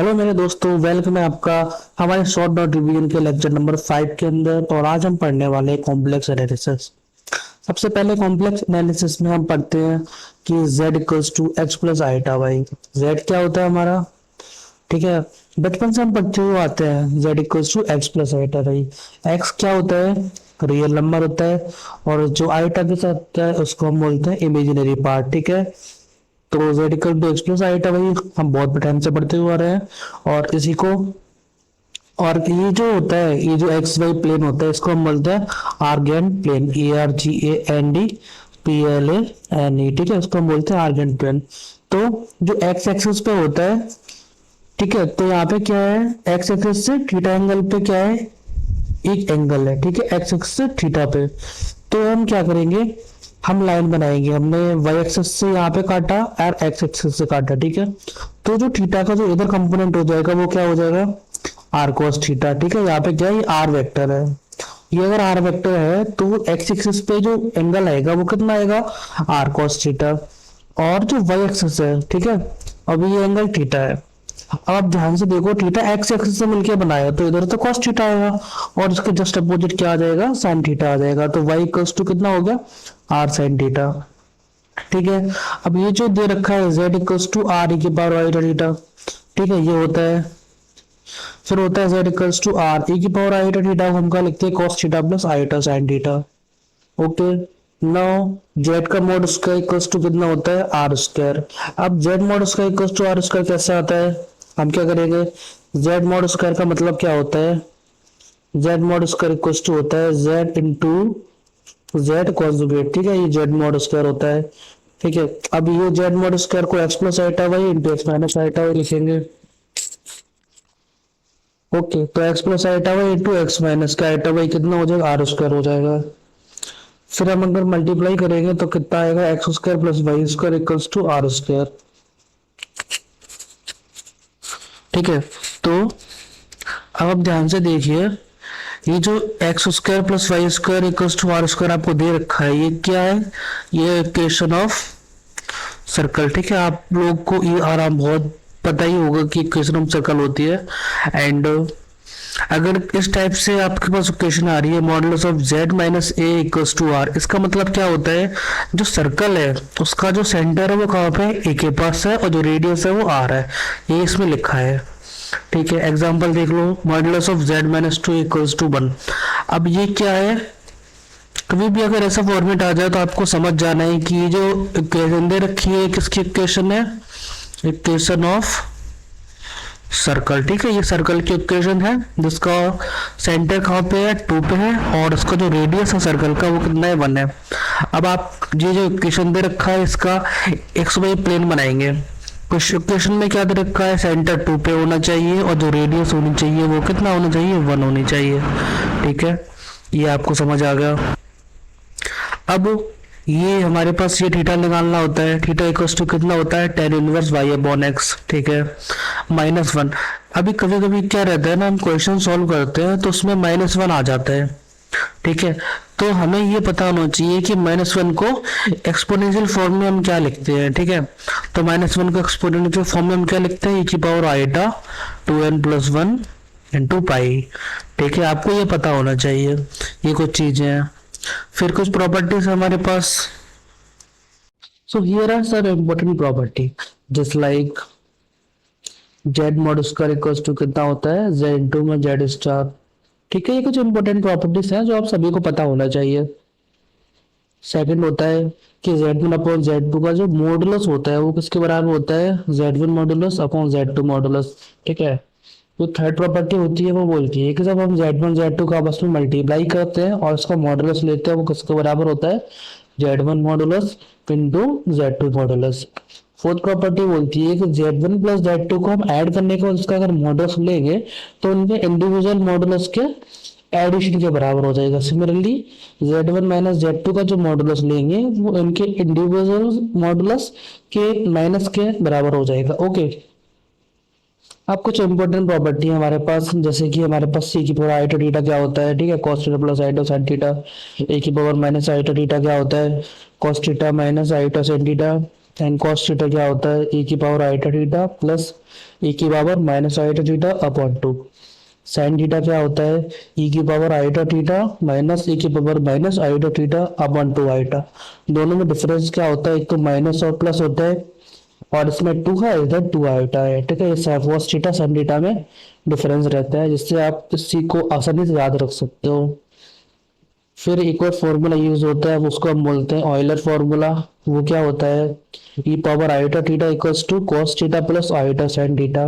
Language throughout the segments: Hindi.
हेलो मेरे दोस्तों, वेलकम है आपका हमारे शॉर्ट डॉट रिवीजन के लेक्चर नंबर 5 के अंदर। और आज हम पढ़ने वाले हैं कॉम्प्लेक्स एनालिसिस। सबसे पहले कॉम्प्लेक्स एनालिसिस में हम पढ़ते हैं कि z equals to x plus iota y. z क्या होता है हमारा, ठीक है। बचपन से हम पढ़ते हुए आते हैं z equals to x plus iota y. x क्या होता है, रियल नंबर होता है। और जो आईटा के साथ होता है उसको हम बोलते हैं इमेजिनरी पार्ट, ठीक है। तो z equal to x plus iota y हम बहुत टाइम से पढ़ते हुए आ रहे हैं। और इसी को, और ये जो होता है, ये जो एक्स वाई प्लेन होता है इसको हम बोलते हैं आर्गेन प्लेन, ARGAND PLANE, ठीक है। इसको हम बोलते हैं आर्गेन प्लेन। तो जो एक्स एक्सिस पे होता है, ठीक है, तो यहाँ पे क्या है, एक्स एक्सिस से थीटा एंगल पे क्या है, एक एंगल है, ठीक है, एक्स एक्सिस से थीटा पे। तो हम क्या करेंगे, हम लाइन बनाएंगे। हमने वाई एक्सिस से यहाँ पे काटा और एक्स एक्सिस से काटा, ठीक है। तो जो थीटा का जो इधर कंपोनेंट हो जाएगा वो क्या हो जाएगा, आर कोस थीटा, ठीक है। यहाँ पे क्या है, ये आर वेक्टर है। ये अगर आर वेक्टर है तो एक्स एक्सिस पे जो एंगल आएगा वो कितना आएगा, आर कोस थीटा। और जो वाई एक्सिस है, ठीक है, अब ये एंगल थीटा है। अब आप ध्यान से देखो, थीटा एक्स एक्सिस से मिलके बनाया तो इधर तो cos थीटा आएगा, और इसके जस्ट अपोजिट क्या आ जाएगा, sin थीटा आ जाएगा। तो y इक्वल्स टू कितना हो गया, r sin थीटा, ठीक है। अब ये जो दे रखा है z equals to r e की पावर आई थीटा, ठीक है, ये होता है। फिर होता है z equals to r e की पावर आई थीटा, हम क्या लिखते हैं, cos theta plus iota sin theta. Okay, now z का मॉड स्क्वायर इक्वल्स टू कितना होता है, आर स्क्वायर। अब z mod square equals to r square कैसे आता है, हम क्या करेंगे, z मॉड स्क्वायर का मतलब क्या होता है, z mod square equals to होता है z इंटू z कॉन्जुगेट, ठीक है, ये z मॉड स्क्वायर होता है, ठीक है। अब ये z मॉड स्क्वायर को x plus iota Y into x minus आईटा Y लिखेंगे। ओके, तो x plus iota Y into x minus का आईटा वाई कितना हो जाएगा, आर स्क्वायर हो जाएगा। फिर हम अगर मल्टीप्लाई करेंगे तो कितना आएगा, x square plus y square equals to r square, ठीक है। तो अब आप ध्यान से देखिए, ये जो x square plus y square equals to r square आपको दे रखा है, ये क्या है, ये इक्वेशन ऑफ सर्कल, ठीक है। आप लोग को ये आराम बहुत पता ही होगा कि इक्वेशन ऑफ सर्कल होती है। एंड अगर इस टाइप से आपके पास इक्वेशन आ रही है, modulus of z minus a equals to r, इसका मतलब क्या होता है, जो सर्कल है उसका जो सेंटर है वो कहाँ पे, ए के पास है, और जो रेडियस है वो आर है, ये इसमें लिखा है, ठीक है। एग्जांपल देख लो, modulus of z minus two equals to 1। अब ये क्या है, कभी भी अगर ऐसा फॉर्मेट आ जाए तो आपको समझ जाना है कि ये जो इक्वेशन दे रखी है किसकी इक्वेशन है, इक्वेशन ऑफ सर्कल, ठीक है। ये सर्कल की इक्वेशन है जिसका सेंटर कहाँ पे है, 2 पे है, और इसका जो रेडियस है सर्कल का वो कितना है, 1 है। अब आप ये जो इक्वेशन दे रखा है इसका एक्स वाई प्लेन बनाएंगे। कुछ इक्वेशन में क्या दे रखा है, सेंटर 2 पे होना चाहिए और जो रेडियस होनी चाहिए वो कितना होना चाहिए, 1 होनी चाहिए, ठीक है। ये आपको समझ आ गया। अब ये हमारे पास ये थीटा निकालना होता है, थीटा इक्वल्स टू कितना होता है, tan inverse y upon x, ठीक है, -1। अभी कभी कभी क्या रहता है ना, हम क्वेश्चन सॉल्व करते हैं तो उसमें -1 आ जाता है, ठीक है। तो हमें ये पता होना चाहिए कि -1 को एक्सपोनेंशियल फॉर्म में हम क्या लिखते हैं, ठीक है। तो -1 को एक्सपोनेंशियल फॉर्म में हम क्या लिखते हैं, e की power आईटा 2n plus 1 into pi, ठीक है। आपको ये पता होना चाहिए, ये कुछ चीजें हैं। फिर कुछ प्रॉपर्टीज हमारे पास, so here are some important property just like z mod square equals to कितना होता है, z इंटू में z स्टार, ठीक है। ये कुछ इंपॉर्टेंट प्रॉपर्टीज हैं जो आप सभी को पता होना चाहिए। सेकंड होता है कि z1 अपॉन z2 का जो मॉडुलस होता है वो किसके बराबर होता है, z1 modulus upon z2 modulus, ठीक है। जो थर्ड प्रॉपर्टी होती है वो बोलती है कि जब हम z1 z2 का आपस में मल्टीप्लाई करते हैं और उसका मॉडुलस लेते हैं वो किसके बराबर होता है, z1 modulus into z2 modulus. Fourth property बोलती है कि z1 प्लस z2 को हम ऐड करने के बाद उसका अगर मॉडुलस लेंगे तो उनके इंडिविजुअल मॉडुलस के एडिशन के बराबर हो जाएगा। सिमिलरली z1 माइनस z2 का जो मॉडुलस लेंगे वो इनके इंडिविजुअल मॉडुलस के माइनस के बराबर हो जाएगा। ओके, अब कुछ इंपॉर्टेंट प्रॉपर्टी है हमारे पास, जैसे कि हमारे पास सी की पावर आईटा थीटा क्या होता है, ठीक है, cos theta plus iota sin theta. A की पावर माइनस आईटा थीटा क्या होता है, cos theta minus iota sin theta. And cos theta क्या होता है, e की power iota theta plus e की power minus iota theta upon two. Sine theta क्या होता है, e की power iota theta minus e की power minus iota theta upon two iota. दोनों में डिफरेंस क्या होता है, एक तो माइनस और प्लस होता है, और इसमें टू है, इधर टू आईटा है, ठीक है। ये cos थीटा sin थीटा में डिफरेंस रहता है, जिससे आप इसी को आसानी से याद रख सकते हो। फिर एक और फॉर्मूला यूज होता है, उसको हम बोलते हैं ऑयलर फॉर्मूला। वो क्या होता है, E power iota theta equals to cos theta plus iota sine theta.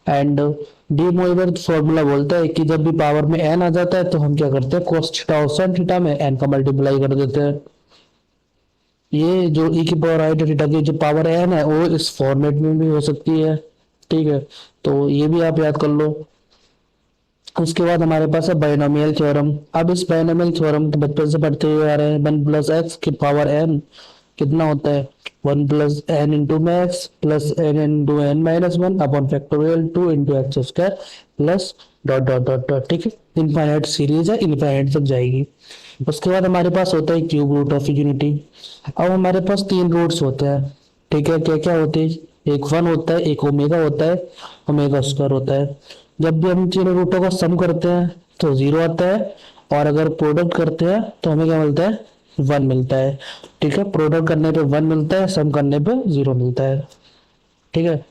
And De Moivre formula बोलता है कि जब भी पावर में एन आ जाता है तो हम क्या करते हैं, कॉस थीटा और साइन थीटा में एन का मल्टीप्लाई कर देते हैं। ये जो ई की पावर आई थीटा की जो पावर एन है वो इस फॉर्मेट में भी हो सकती है, ठीक है। तो ये भी आप याद कर लो। उसके बाद हमारे पास है बाइनोमियल थ्योरम। अब इस बाइनोमियल थ्योरम को बचपन से पढ़ते हुए आ रहे हैं। वन प्लस एक्स की पावर एन कितना होता है, one plus n into max plus n into n minus one upon factorial two into x square plus dot dot dot dot, ठीक है। इनफाइनाइट सीरीज है, इनफाइनाइट तक जाएगी। उसके बाद हमारे पास होता है क्यूब रूट ऑफ यूनिटी। अब हमारे पास तीन रूट्स होते हैं, ठीक है। क्या क्या होते हैं, एक वन होता है, एक ओमेगा होता है, ओमेगा स्क्वायर होता है। जब भी हम तीनों रूटों का सम करते हैं तो जीरो आता है, और अगर प्रोडक्ट करते हैं तो हमें क्या मिलता है, वन मिलता है, ठीक है। प्रोडक्ट करने पे वन मिलता है, सम करने पे जीरो मिलता है, ठीक है।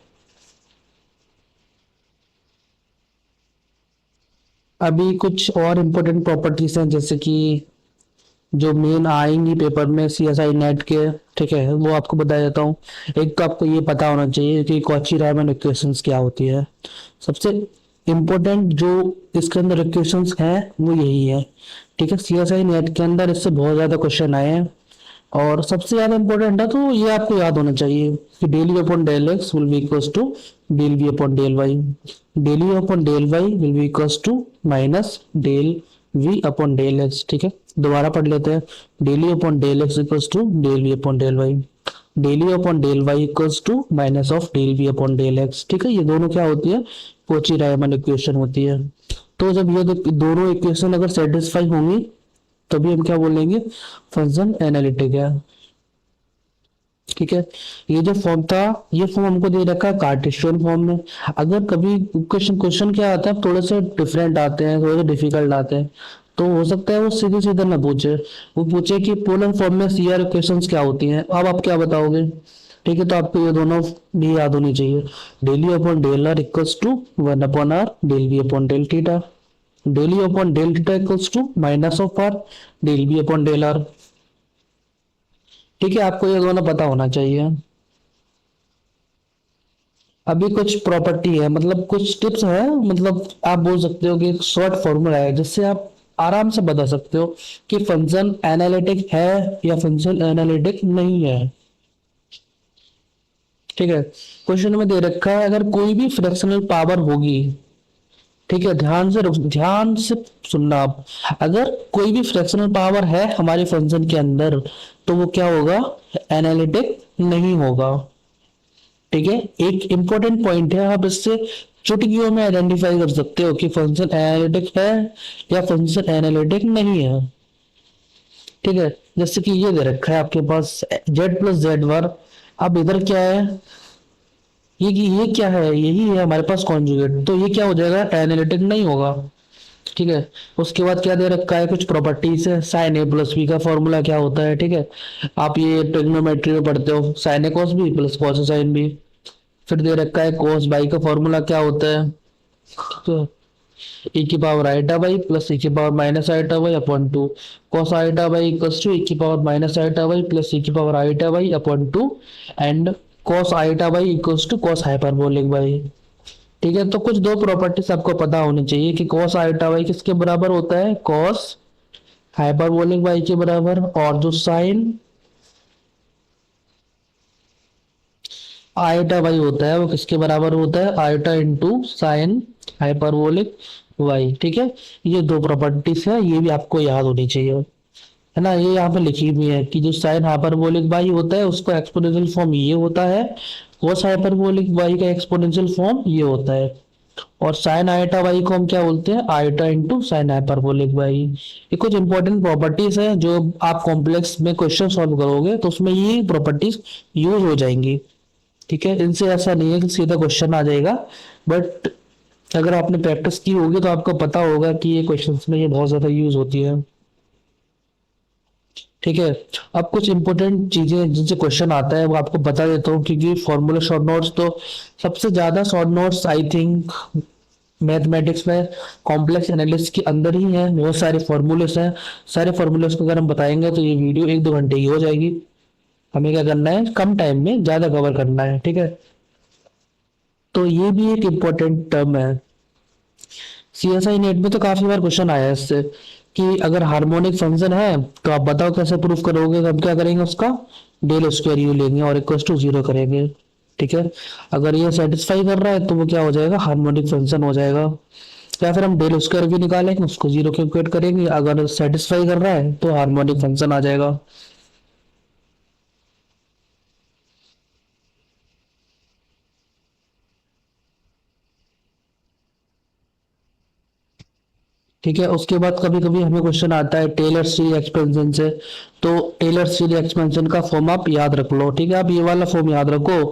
अभी कुछ और इम्पोर्टेंट प्रॉपर्टीज हैं, जैसे कि जो मेन आएंगी पेपर में सीएसआई नेट के, ठीक है, वो आपको बता देता हूँ। एक तो आपको ये पता होना चाहिए कि कॉची रायमन इक्वेशंस क्या होती है। सबसे इम्पोर्टेंट जो इसके अंदर इक्वेशंस हैं वो यही है, ठीक है। सीएसआई नेट के अंदर इससे बहुत ज्यादा क्वेश्चन आए हैं, और सबसे ज्यादा इम्पोर्टेंट है तो ये आपको याद होना चाहिए कि del v upon del x will be equals to del v upon del y. Del v upon del y will be equals to minus del v upon del x, ठीक है। दोबारा पढ़ लेते हैं, del v upon del x equals to del v upon del y. Del v upon del y equals to minus of del v upon del x, ठीक है। ये दोनों क्या होती है, कोची रायमन इक्वेशन होती है। तो जब ये दोनों इक्वेशन अगर सेटिस्फाई होंगी तभी हम क्या बोलेंगे, फंक्शन एनालिटिक है, ठीक है। ये जो फॉर्म था, ये फॉर्म हमको दे रखा है कार्टेशियन फॉर्म में। अगर कभी क्वेश्चन क्वेश्चन क्या आता है, थोड़े से डिफरेंट आते हैं, थोड़े से डिफिकल्ट आते हैं, तो हो सकता है वो सीधे सीधे ना पूछे, वो पूछे कि पोलर फॉर्म में सीआर इक्वेशंस क्या होती हैं। अब आप क्या बताओगे, ठीक है। तो आपको ये दोनों भी याद होनी चाहिए। Del u upon del r equals to one upon r del v upon del theta. Del u upon del theta equals to minus of r del v upon del r, ठीक है। आपको ये दोनों पता होना चाहिए। अभी कुछ प्रॉपर्टी है, मतलब कुछ टिप्स है, मतलब आप बोल सकते हो कि एक शॉर्ट फॉर्मूला है जिससे आप आराम से बता सकते हो कि फंक्शन एनालिटिक है या फंक्शन एनालिटिक नहीं है, ठीक है। क्वेश्चन में दे रखा है अगर कोई भी फ्रैक्शनल पावर होगी, ठीक है, ध्यान से सुनना आप। अगर कोई भी फ्रैक्शनल पावर है हमारे फंक्शन के अंदर तो वो क्या होगा, एनालिटिक नहीं होगा, ठीक है। एक इंपॉर्टेंट पॉइंट है, आप इससे चुटकियों में आइडेंटिफाई कर सकते हो कि फंक्शन एनालिटिक है या फंक्शन एनालिटिक नहीं है, ठीक है। जैसे कि ये दे रखा है आपके पास जेड प्लस जेड वर। अब इधर क्या है, ये क्या है, यही है हमारे पास कॉन्जुगेट, तो ये क्या हो जाएगा, एनालिटिक नहीं होगा, ठीक है। उसके बाद क्या दे रखा है, कुछ प्रॉपर्टीज है। साइन ए प्लस बी का फॉर्मूला क्या होता है, ठीक है। आप ये ट्रिग्नोमेट्री में पढ़ते हो, sine A cos B plus cos sine B. फिर दे रखा है कॉस बाई का फॉर्मूला क्या होता है, तो e की power iota y plus e की power minus iota y upon two. Cos iota y equals to e की power minus iota y plus e की power iota y upon two. And cos iota y equals to cos hyperbolic y, ठीक है। तो कुछ दो प्रॉपर्टीज आपको पता होनी चाहिए कि कॉस आइटा बाई किसके बराबर होता है, कॉस हाइपरबोलिक बाई के बराबर, और जो साइन आइटा वाई होता है वो किसके बराबर होता है, iota into sine hyperbolic y, ठीक है। ये दो प्रॉपर्टीज है, ये भी आपको याद होनी चाहिए, है ना। ये यहाँ पे लिखी हुई है कि जो साइन हाइपरबोलिक वाई होता है उसका एक्सपोनेंशियल फॉर्म ये होता है, कोस हाइपरबोलिक वाई का एक्सपोनेंशियल फॉर्म ये होता है। और साइन आइटा वाई को हम क्या बोलते हैं, iota into sine hyperbolic y. ये कुछ इंपॉर्टेंट प्रॉपर्टीज है जो आप कॉम्प्लेक्स में क्वेश्चन सॉल्व करोगे तो उसमें ये प्रॉपर्टीज यूज हो जाएंगी। ठीक है, इनसे ऐसा नहीं है कि सीधा क्वेश्चन आ जाएगा, बट अगर आपने प्रैक्टिस की होगी तो आपको पता होगा कि ये क्वेश्चंस में ये बहुत ज्यादा यूज होती है। ठीक है, अब कुछ इंपॉर्टेंट चीजें जिनसे क्वेश्चन आता है वो आपको बता देता हूँ, क्योंकि फॉर्मूला शॉर्ट नोट्स तो सबसे ज्यादा short notes I think mathematics में कॉम्प्लेक्स एनालिसिस के अंदर ही है। बहुत सारे फॉर्मूलेस हैं, सारे फॉर्मूलेस को अगर हम बताएंगे तो ये वीडियो 1-2 घंटे की हो जाएगी। हमें क्या करना है, कम टाइम में ज्यादा कवर करना है। ठीक है, तो ये भी एक इम्पोर्टेंट टर्म है। सीएसआई नेट में तो काफी बार क्वेश्चन आया है इससे कि अगर हार्मोनिक फंक्शन है तो आप बताओ कैसे प्रूफ करोगे। तो हम क्या करेंगे, उसका डेल स्क्वायर यू लेंगे और इक्वल टू 0 करेंगे। ठीक है, अगर ये सेटिस्फाई कर रहा है तो वो क्या हो जाएगा, हार्मोनिक फंक्शन हो जाएगा। या फिर हम डेल स्क्वायर भी निकालेंगे, उसको 0 के इक्वेट करेंगे, अगर सेटिस्फाई कर रहा है तो हार्मोनिक फंक्शन आ जाएगा। ठीक है, उसके बाद कभी कभी हमें क्वेश्चन आता है टेलर सीरीज एक्सपेंशन से। तो टेलर सीरीज एक्सपेंशन का फॉर्म आप याद रख लो। ठीक है, आप ये वाला फॉर्म याद रखो,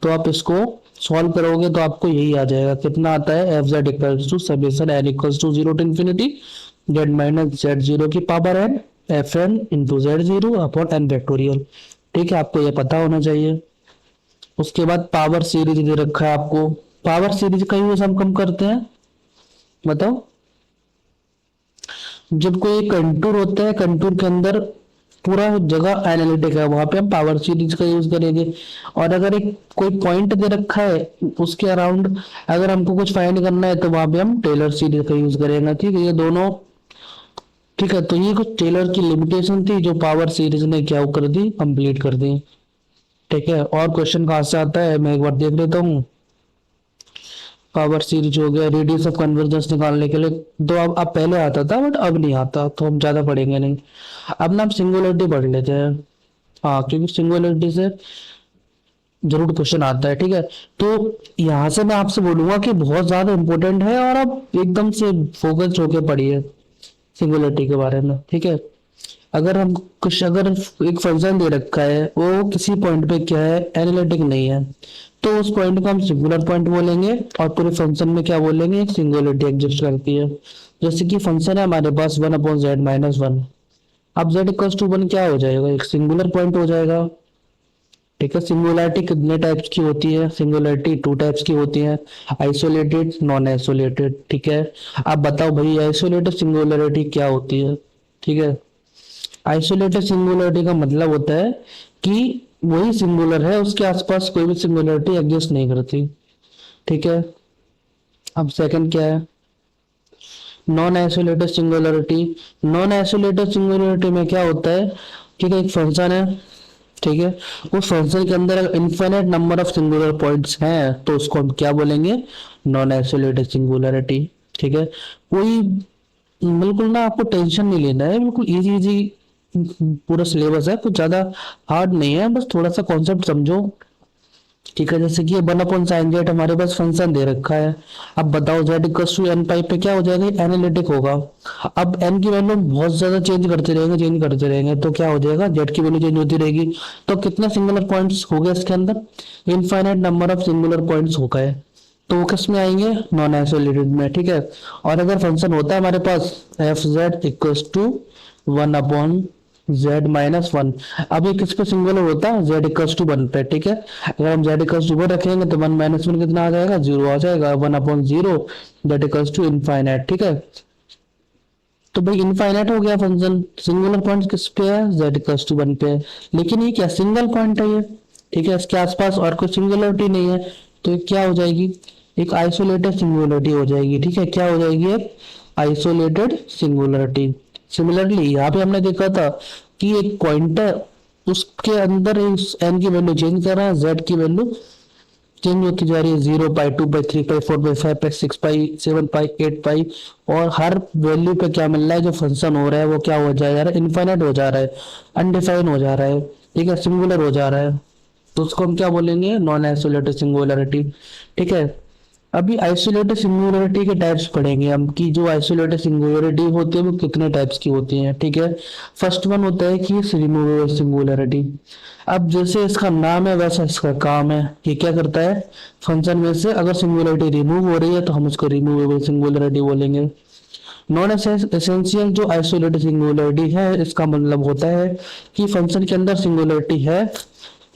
तो आप इसको सॉल्व करोगे तो आपको यही आ जाएगा। कितना आता है, F Z equals to summation N equals to 0 to infinity Z minus Z zero की power N F N into Z zero upon N factorial. ठीक है, आपको ये पता होना चाहिए। उसके बाद पावर सीरीज दे रखा है आपको। पावर सीरीज का यूज हम कम करते हैं, बताओ। जब कोई कंटूर होता है, कंटूर के अंदर पूरा जगह एनालिटिक है, वहां पे हम पावर सीरीज का यूज करेंगे। और अगर एक कोई पॉइंट दे रखा है उसके अराउंड अगर हमको कुछ फाइंड करना है तो वहां पे हम टेलर सीरीज का यूज करेंगे। ठीक है, ये दोनों। ठीक है, तो ये कुछ टेलर की लिमिटेशन थी जो पावर सीरीज ने क्या कर दी, कंप्लीट कर दी। ठीक है, और क्वेश्चन कहाँ से आता है मैं एक बार देख लेता हूँ। पावर सीरीज हो गया, रेडियस ऑफ कन्वर्जेंस निकालने के लिए तो अब पहले आता था बट अब नहीं आता, तो हम ज्यादा पढ़ेंगे नहीं। अब ना हम सिंगुलरिटी पढ़ लेते हैं। हाँ, क्योंकि सिंगुलरिटी से जरूर क्वेश्चन आता है। ठीक है, तो यहाँ से मैं आपसे बोलूंगा कि बहुत ज्यादा इंपॉर्टेंट है और आप एकदम से फोकस होके पढ़िए सिंगुलरिटी के बारे में। ठीक है, अगर एक फंक्शन दे रखा है वो किसी पॉइंट पे क्या है, एनालिटिक नहीं है, तो उस पॉइंट को हम सिंगुलर पॉइंट बोलेंगे और पूरे फंक्शन में क्या बोलेंगे, एक सिंगुलरिटी एग्जिस्ट करती है। जैसे कि फंक्शन है हमारे पास 1/z-1। अब z इक्वल टू 1 क्या हो जाएगा, एक सिंगुलर पॉइंट हो जाएगा। ठीक है, सिंगुलरिटी कितने टाइप्स की होती है, सिंगुलरिटी 2 टाइप्स की होती है, आइसोलेटेड, नॉन आइसोलेटेड। ठीक है, आप बताओ भाई आइसोलेटेड सिंगुलरिटी क्या होती है। ठीक है, आइसोलेटेड सिंगुलरिटी का मतलब होता है कि वही सिंगुलर है, उसके आसपास कोई भी सिंगुलरिटी एग्जिस्ट नहीं करती। ठीक है, अब सेकंड क्या है, non isolated singularity. Non isolated singularity में क्या होता है, ठीक है, एक फंक्शन है। ठीक है, उस फंक्शन के अंदर infinite number of singular points हैं तो उसको हम क्या बोलेंगे, नॉन आइसोलेटेड सिंगुलरिटी। ठीक है, कोई बिल्कुल ना आपको टेंशन नहीं लेना है, बिल्कुल इजी इजी पूरा सिलेबस है, कुछ ज्यादा हार्ड नहीं है, बस थोड़ा सा कॉन्सेप्ट समझो। ठीक है, जैसे कि ये 1/sin z हमारे पास फंक्शन दे रखा है। अब बताओ z इक्वल टू n पाई पे क्या हो जाएगा, एनालिटिक होगा। अब n की वैल्यू बहुत ज्यादा चेंज करते रहेंगे तो क्या हो जाएगा, z की वैल्यू चेंज होती रहेगी। तो कितने सिंगुलर पॉइंट्स हो गए इसके अंदर, infinite number of singular points हो गए, तो वो किस में आएंगे, नॉन आइसोलेटेड में। ठीक है, और अगर फंक्शन होता है हमारे पास F Z equal to 1/z-1, अब ये किस पे सिंगुलर होता है, z इक्वल टू 1 पे। ठीक है, अगर हम z इक्वल टू 1 रखेंगे तो 1 - 1 कितना आ जाएगा, 0 आ जाएगा, 1/0 दैट इक्वल टू इनफाइनाइट। ठीक है, तो भाई इनफाइनाइट हो गया फंक्शन, सिंगुलर पॉइंट किस पे है, z इक्वल टू 1 पे है। लेकिन ये क्या सिंगल पॉइंट है ये। ठीक है, इसके आसपास और कोई सिंगुलरिटी नहीं है, तो ये क्या हो जाएगी, एक आइसोलेटेड सिंगुलरिटी हो जाएगी। ठीक है, क्या हो जाएगी, एक आइसोलेटेड सिंगुलरिटी। सिमिलरली यहाँ पे हमने देखा था कि एक पॉइंट है, उसके अंदर इस n की वैल्यू चेंज कर रहा है, z की वैल्यू चेंज होती जा रही है, 0 पाई 2 पाई 3 पाई 4 पाई 5 पाई 6 पाई 7 पाई 8 पाई, और हर वैल्यू पे क्या मिल रहा है, जो फंक्शन हो रहा है वो क्या हो जा रहा है, इनफाइनाइट हो जा रहा है, अनडिफाइन हो जा रहा है। ठीक है, सिंगुलर हो जा रहा है, तो उसको हम क्या बोलेंगे, नॉन आइसोलेटेड सिंगुलरिटी। ठीक है, अभी आइसोलेटेड सिंगुलरिटी के टाइप्स पढ़ेंगे हम कि जो आइसोलेटेड सिंगुलरिटी होती है वो कितने टाइप्स की होती हैं, ठीक है। फर्स्ट वन होता है कि रिमूवेबल सिंगुलरिटी। अब जैसे इसका नाम है वैसा इसका काम है। ये क्या करता है, फंक्शन में से अगर सिंगुलरिटी रिमूव हो रही है तो हम उसको रिमूवेबल सिंगुलरिटी बोलेंगे। नॉन एसेंशियल जो आइसोलेटेड सिंगुलरिटी है, इसका मतलब होता है कि फंक्शन के अंदर सिंगुलरिटी है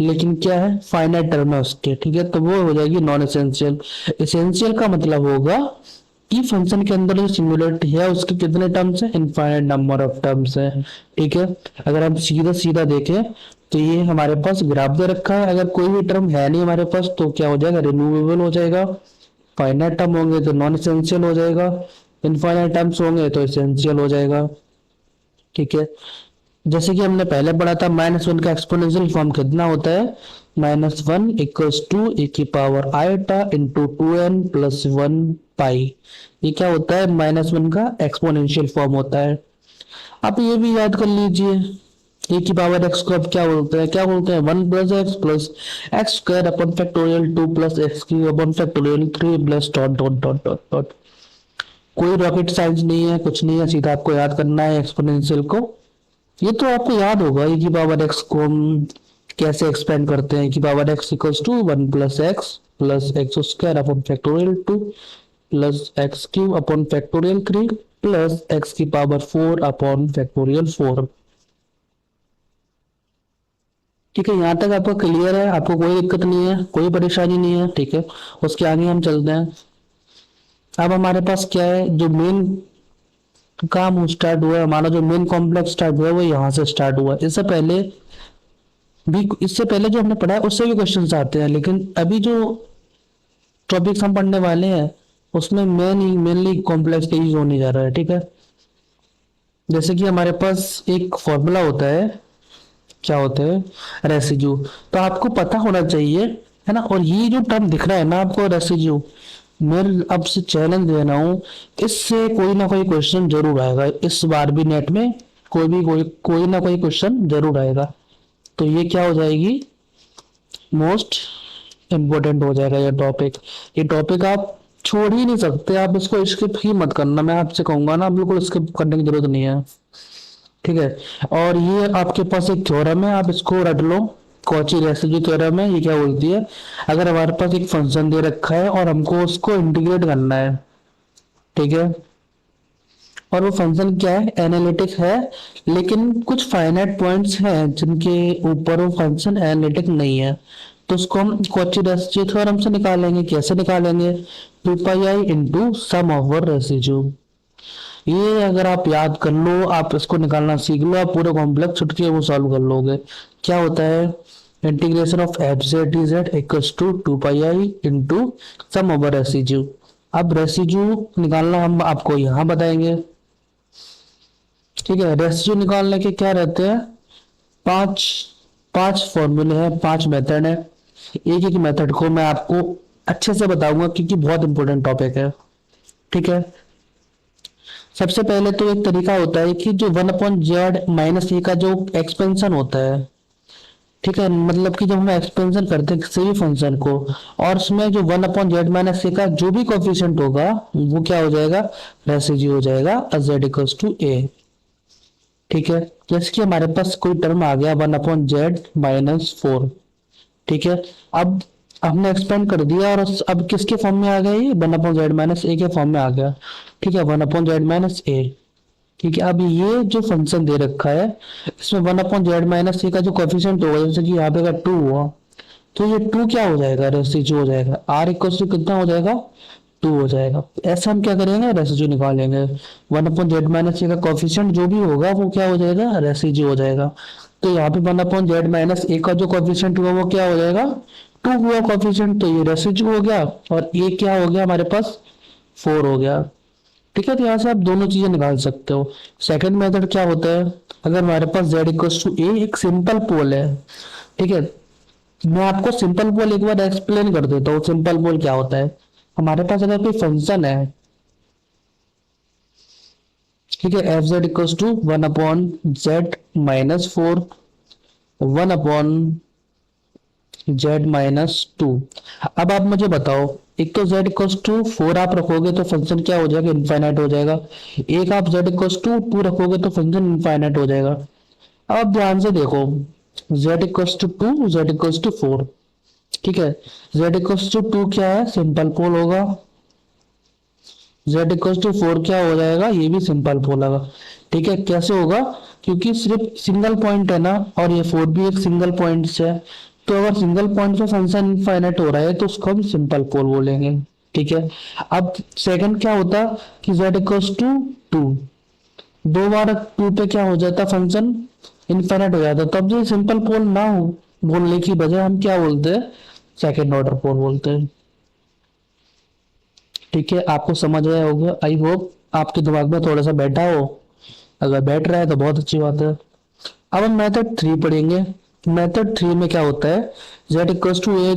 लेकिन क्या है, फाइनाइट टर्म है उसके, ठीक है, तो वो हो जाएगी नॉन एसेंशियल। एसेंशियल का मतलब होगा कि फंक्शन के अंदर जो सिंगुलरिटी है उसके कितने टर्म्स है, इनफाइनाइट नंबर ऑफ टर्म्स है, ठीक है। अगर हम सीधा सीधा देखें तो ये हमारे पास ग्राफ दे रखा है, अगर कोई भी टर्म है नहीं हमारे पास तो क्या हो जाएगा, रिमूवेबल हो जाएगा। फाइनाइट टर्म होंगे तो नॉन एसेंशियल हो जाएगा, इनफाइनाइट टर्म्स होंगे तो एसेंशियल हो जाएगा, ठीक है। जैसे कि हमने पहले पढ़ा था -1 का एक्सपोनेंशियल फॉर्म कितना होता है, -1 इक्वल्स टू e की power iota into 2n plus 1 पाई। ये क्या होता है, -1 का एक्सपोनेंशियल फॉर्म होता है। आप ये भी याद कर लीजिए, ए की पावर एक्स को अब क्या बोलते हैं, क्या बोलते हैं, 1 plus x square upon factorial 2 plus x की upon factorial 3 plus dot dot dot dot dot. कोई रॉकेट साइंस नहीं है, कुछ नहीं है, सीधा आपको याद करना है एक्सपोनेंशियल को। ये तो आपको याद होगा, e की पावर एक्स को हम कैसे एक्सपेंड करते हैं, e की power x equals to 1 plus x square upon factorial 2 plus x cube upon factorial 3 plus x की पावर 4 अपॉन फैक्टोरियल 4। ठीक है, यहाँ तक आपको क्लियर है, आपको कोई दिक्कत नहीं है, कोई परेशानी नहीं है, ठीक है। उसके आगे हम चलते हैं। अब हमारे पास क्या है, जो मेन काम स्टार्ट हुआ है, हमारा जो मेन कॉम्प्लेक्स स्टार्ट हुआ है वो यहाँ से स्टार्ट हुआ है। इससे पहले जो हमने पढ़ा है उससे भी क्वेश्चन आते हैं, लेकिन अभी जो टॉपिक्स हम पढ़ने वाले हैं उसमें मेनली कॉम्प्लेक्स का यूज होने जा रहा है, ठीक है। जैसे कि हमारे पास एक फॉर्मूला होता है, क्या होता है, रेसिड्यू। तो आपको पता होना चाहिए, है ना। और ये जो टर्म दिख रहा है ना आपको, रेसिड्यू, मैं अब से चैलेंज दे रहा हूँ, इससे कोई ना कोई क्वेश्चन जरूर आएगा इस बार भी नेट में। कोई ना कोई क्वेश्चन जरूर आएगा। तो ये क्या हो जाएगी, मोस्ट इम्पोर्टेंट हो जाएगा ये टॉपिक आप छोड़ ही नहीं सकते, आप इसको स्किप ही मत करना, मैं आपसे कहूंगा ना, बिल्कुल स्किप करने की जरूरत नहीं है, ठीक है। और ये आपके पास एक थ्योरम है, आप इसको रट लो, कॉची रेसिड्यू थ्योरम है। ये क्या बोलती है, अगर हमारे पास एक फंक्शन दे रखा है और हमको उसको इंटीग्रेट करना है, ठीक है, और वो फंक्शन क्या है, एनालिटिक है, लेकिन कुछ फाइनाइट पॉइंट्स हैं जिनके ऊपर वो फंक्शन एनालिटिक नहीं है, तो उसको हम कॉची रेसिड्यू थ्योरम से निकालेंगे। कैसे निकालेंगे, 2 pi into sum over residue. ये अगर आप याद कर लो, आप इसको निकालना सीख लो, आप पूरे कॉम्प्लेक्स छुट के वो सॉल्व कर लोगे। क्या होता है, integration of F z d z equals to 2 pi into sum over residue. अब रेसिड्यू निकालना हम आपको यहाँ बताएंगे, ठीक है। रेसिड्यू निकालने के क्या रहते हैं, पांच पांच फॉर्मूले हैं, पांच मेथड है। एक एक मेथड को मैं आपको अच्छे से बताऊंगा क्योंकि बहुत इंपॉर्टेंट टॉपिक है, ठीक है। सबसे पहले तो एक तरीका होता है कि जो 1/z-a का जो एक्सपेंशन होता है, ठीक है, मतलब कि जब हम एक्सपेंशन करते हैं किसी भी फंक्शन को, और उसमें जो 1/z-a का जो भी कोफिशिएंट होगा वो क्या हो जाएगा, रेसिड्यू हो जाएगा z=a, ठीक है। जैसे कि हमारे पास कोई टर्म आ गया 1/z-4, ठीक है। अब हमने एक्सपेंड कर दिया और अब किसके फॉर्म में आ गया, ये 1/z-a के फॉर्म में आ गया, ठीक है, 1/z-a, ठीक है। अब ये जो फंक्शन दे रखा है इसमें 1/z-a का जो कोफिशिएंट होगा, जैसे कि यहाँ पे अगर 2 हुआ तो ये 2 क्या हो जाएगा, रेसिड्यू हो जाएगा। r इक्वल टू कितना हो जाएगा, 2 हो जाएगा। ऐसा हम क्या करेंगे, रेसिड्यू निकालेंगे। 1/z-a का कोफिशिएंट जो भी होगा वो क्या हो जाएगा, रेसिड्यू हो जाएगा। तो यहाँ पे 1/z-a का जो कोफिशिएंट हुआ वो क्या हो जाएगा, 2 हुआ कोफिशिएंट, तो ये रेसिड्यू हो गया, और ये क्या हो गया हमारे पास, 4 हो गया, ठीक है। तो यहाँ से आप दोनों चीजें निकाल सकते हो। सेकंड मेथड क्या होता है, अगर हमारे पास z=a एक सिंपल पोल है, ठीक है, मैं आपको सिंपल पोल एक बार एक्सप्लेन कर देता हूँ। सिंपल पोल क्या होता है, हमारे पास अगर कोई फंक्शन है, ठीक है, f(z)=1/z-4 1/z z minus to. अब आप मुझे बताओ, एक तो z इक्वल्स टू फोर आप रखोगे तो फंक्शन क्या हो जाएगा, इनफाइनाइट हो जाएगा। एक आप z इक्वल्स टू टू रखोगे तो फंक्शन इनफाइनाइट हो जाएगा। अब आप ध्यान से देखो, z equals to two, z equals to four, ठीक है। z इक्वल्स टू टू क्या है, सिंपल पोल होगा। z इक्वल्स टू फोर क्या हो जाएगा, ये भी सिंपल पोल होगा। ठीक है, कैसे होगा, क्योंकि सिर्फ सिंगल पॉइंट है ना, और ये फोर भी एक सिंगल पॉइंट से है। तो अगर सिंगल पॉइंट पे फंक्शन इनफाइनाइट हो रहा है तो उसको हम सिंपल पोल बोलेंगे। ठीक है। अब सेकंड क्या होता कि z इक्वल्स टू टू, दो बार टू पे क्या हो जाता, फंक्शन इनफाइनाइट हो जाता। तब ये सिंपल पोल ना हो बोलने की बजाय हम क्या बोलते हैं, सेकंड ऑर्डर पोल बोलते हैं। ठीक है, आपको समझ आया होगा, आई होप आपके दिमाग में थोड़ा सा बैठा हो। अगर बैठ रहा है तो बहुत अच्छी बात है। अब हम मेथड थ्री पढ़ेंगे। मेथड थ्री में क्या होता है, z इक्वल्स टू ए,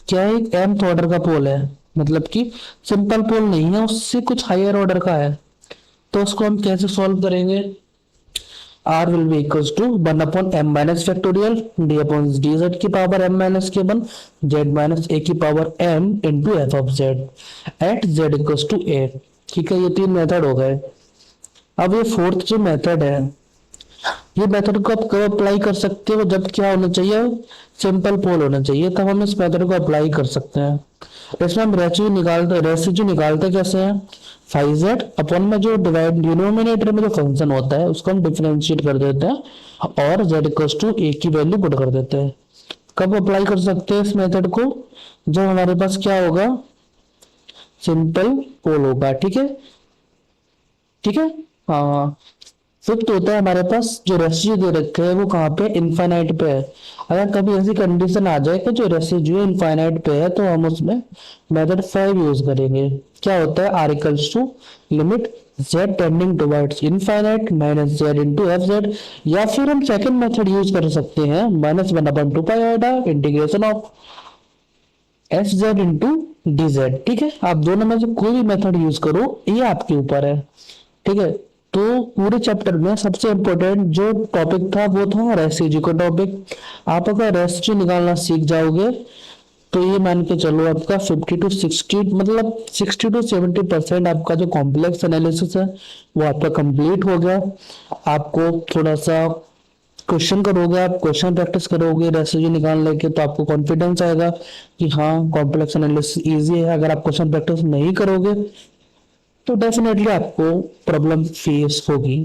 क्या है, एक mth ऑर्डर का पोल है, मतलब कि सिंपल पोल नहीं है, उससे कुछ हायर ऑर्डर का है। तो उसको हम कैसे सॉल्व करेंगे, r will be equals to 1 upon m minus factorial d upon dz की पावर m minus के 1 z minus a की power m into f of z at z equals to a। ठीक है, ये तीन मेथड हो गए। अब ये फोर्थ जो मेथड है, ये मेथड को आप कब अप्लाई कर सकते हो, जब क्या होना चाहिए, सिंपल पोल होना चाहिए, तब हम इस मेथड को अप्लाई कर सकते हैं। इसमें हम रेसिड्यू निकालते कैसे हैं, फाइव जेड अपॉन में जो डिवाइड डिनोमिनेटर में जो फंक्शन होता है उसको हम डिफरेंशिएट कर देते हैं और z इक्वल्स टू ए की वैल्यू पुट कर देते हैं। कब अप्लाई कर सकते हैं इस मेथड को, जब हमारे पास क्या होगा, सिंपल पोल होगा। ठीक है, ठीक है। हाँ, फिफ्थ होता है हमारे पास जो रेसिड्यू दे रखे हैं वो कहाँ पे, इनफाइनाइट पे है। अगर कभी ऐसी कंडीशन आ जाए कि जो रेसिड्यू इनफाइनाइट पे है तो हम उसमें मेथड फाइव यूज करेंगे। क्या होता है, R equals to limit z tending towards infinite minus z into F Z, या फिर हम सेकंड मेथड यूज कर सकते हैं, minus one upon two pi आइडा integration of F Z into D Z. ठीक है, आप दोनों में से कोई भी मेथड यूज करो, ये आपके ऊपर है। ठीक है, तो पूरे चैप्टर में सबसे इम्पोर्टेंट जो टॉपिक था वो था रेसिड्यू का टॉपिक। आप अगर रेसिड्यू निकालना सीख जाओगे तो ये मान के चलो आपका 50 to 60 मतलब 60 to 70% आपका जो कॉम्प्लेक्स एनालिसिस है वो आपका कंप्लीट हो गया। आपको थोड़ा सा क्वेश्चन करोगे, आप क्वेश्चन प्रैक्टिस करोगे रेसिड्यू निकालने के, तो आपको कॉन्फिडेंस आएगा कि हाँ कॉम्प्लेक्स एनालिसिस इजी है। अगर आप क्वेश्चन प्रैक्टिस नहीं करोगे तो डेफिनेटली आपको प्रॉब्लम फेस होगी।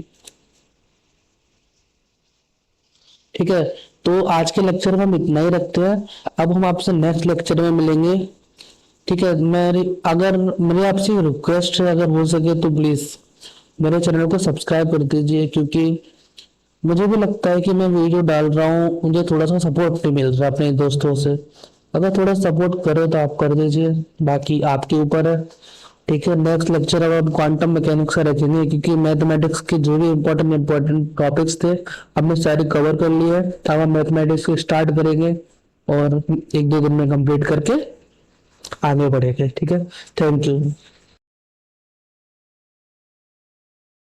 ठीक है, तो आज के लेक्चर में हम इतना ही रखते हैं। अब हम आपसे नेक्स्ट लेक्चर में मिलेंगे। ठीक है, मेरी आपसे रिक्वेस्ट है, अगर हो सके तो प्लीज मेरे चैनल को सब्सक्राइब कर दीजिए, क्योंकि मुझे भी लगता है कि मैं वीडियो डाल रहा हूँ, मुझे थोड़ा सा सपोर्ट नहीं मिल रहा अपने दोस्तों से। अगर थोड़ा सपोर्ट करो तो आप कर दीजिए, बाकी आपके ऊपर है। ठीक है, नेक्स्ट लेक्चर अब हम क्वांटम मैकेनिक्स का रखेंगे, क्योंकि मैथमेटिक्स के जो भी इम्पोर्टेंट टॉपिक्स थे हमने सारे कवर कर लिए। अब हम मैथमेटिक्स को स्टार्ट करेंगे और एक दो दिन में कंप्लीट करके आगे बढ़ेंगे। ठीक है, थैंक यू।